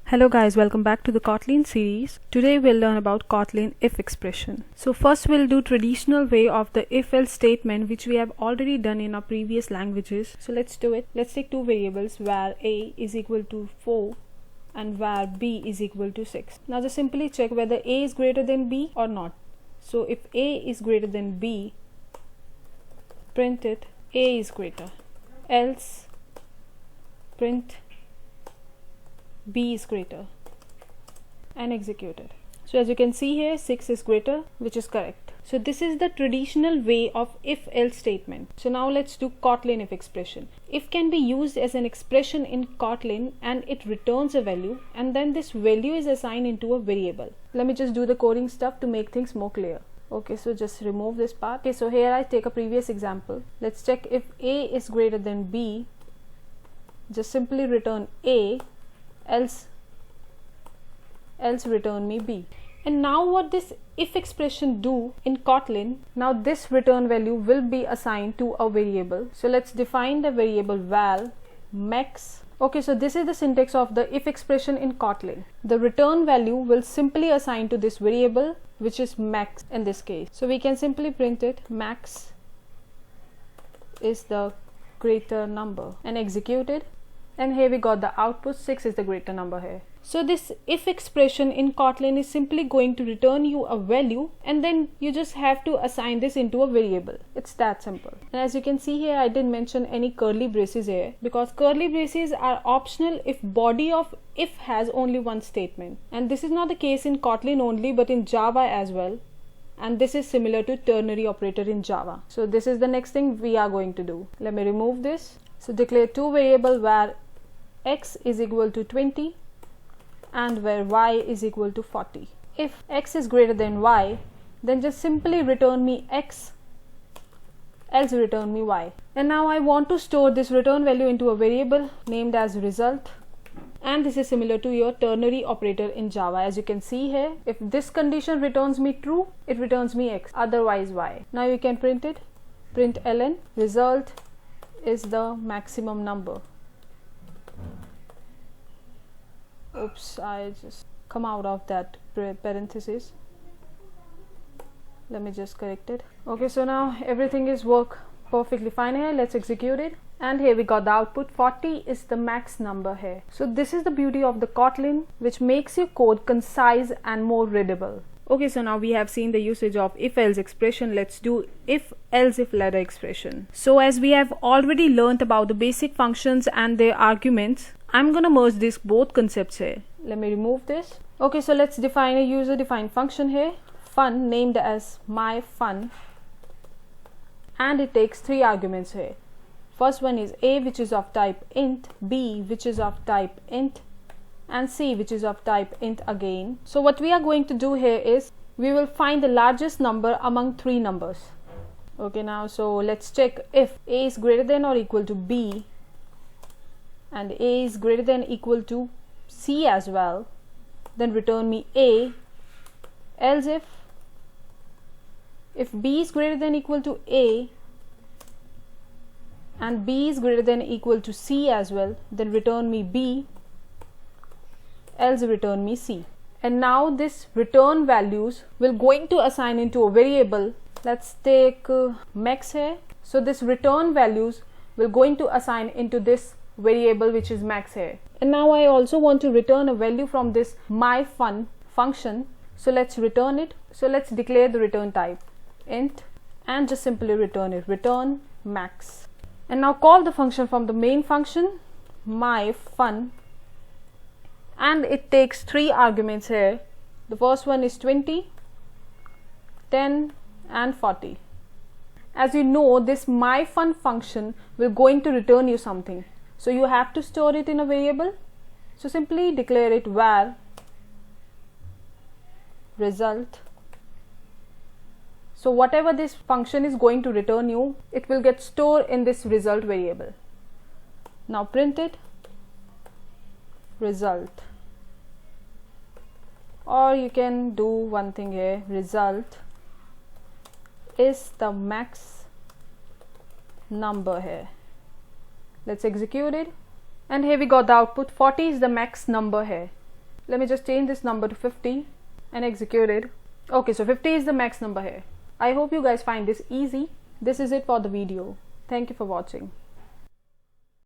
Hello guys, welcome back to the Kotlin series. Today we'll learn about Kotlin if expression. So first we'll do traditional way of the if-else statement, which we have already done in our previous languages. So let's do it. Let's take two variables where a is equal to 4 and where b is equal to 6. Now just simply check whether a is greater than b or not. So if a is greater than b, print it a is greater, else print b is greater and execute it. So as you can see here, 6 is greater, which is correct. So this is the traditional way of if-else statement. So now let's do Kotlin if expression. If can be used as an expression in Kotlin and it returns a value, and then this value is assigned into a variable. Let me just do the coding stuff to make things more clear. Okay, so just remove this part. Okay, so here I take a previous example. Let's check if a is greater than b. Just simply return a, else return me b. And now what this if expression do in Kotlin, now this return value will be assigned to a variable. So let's define the variable val max. Okay, so this is the syntax of the if expression in Kotlin. The return value will simply assign to this variable, which is max in this case. So we can simply print it max is the greater number and execute it. And here we got the output, 6 is the greater number here. So this if expression in Kotlin is simply going to return you a value, and then you just have to assign this into a variable. It's that simple. And as you can see here, I didn't mention any curly braces here because curly braces are optional if body of if has only one statement. And this is not the case in Kotlin only, but in Java as well. And this is similar to ternary operator in Java. So this is the next thing we are going to do. Let me remove this. So declare two variables where x is equal to 20 and where y is equal to 40. If x is greater than y, then just simply return me x, else return me y. And now I want to store this return value into a variable named as result, and this is similar to your ternary operator in Java. As you can see here, if this condition returns me true, it returns me x, otherwise y. Now you can print it, print ln result is the maximum number. Oops, I just come out of that parenthesis. Let me just correct it. Okay, so now everything is work perfectly fine here. Let's execute it. And here we got the output, 40 is the max number here. So this is the beauty of the Kotlin, which makes your code concise and more readable. Okay, so now we have seen the usage of if-else expression. Let's do if-else-if ladder expression. So as we have already learned about the basic functions and their arguments, I'm gonna merge these both concepts here. Let me remove this. Okay, so let's define a user-defined function here. Fun named as my fun, and it takes three arguments here. First one is a, which is of type int, b, which is of type int, and c, which is of type int again. So what we are going to do here is we will find the largest number among three numbers. Okay, now so let's check if a is greater than or equal to b and a is greater than equal to c as well, then return me a, else if b is greater than equal to a and b is greater than equal to c as well, then return me b, else return me c. And now this return values will going to assign into a variable. Let's take max here. So this return values will going to assign into this variable, which is max here. And now I also want to return a value from this my fun function. So let's return it. So let's declare the return type int and just simply return it, return max. And now call the function from the main function my fun, and it takes three arguments here. The first one is 20, 10 and 40. As you know, this my fun function will going to return you something, so you have to store it in a variable. So simply declare it var result. So whatever this function is going to return you, it will get stored in this result variable. Now print it result, or you can do one thing here, result is the max number here. Let's execute it. And here we got the output, 40 is the max number here. let me just change this number to 50 and execute it. Okay, so 50 is the max number here. I hope you guys find this easy. This is it for the video. Thank you for watching.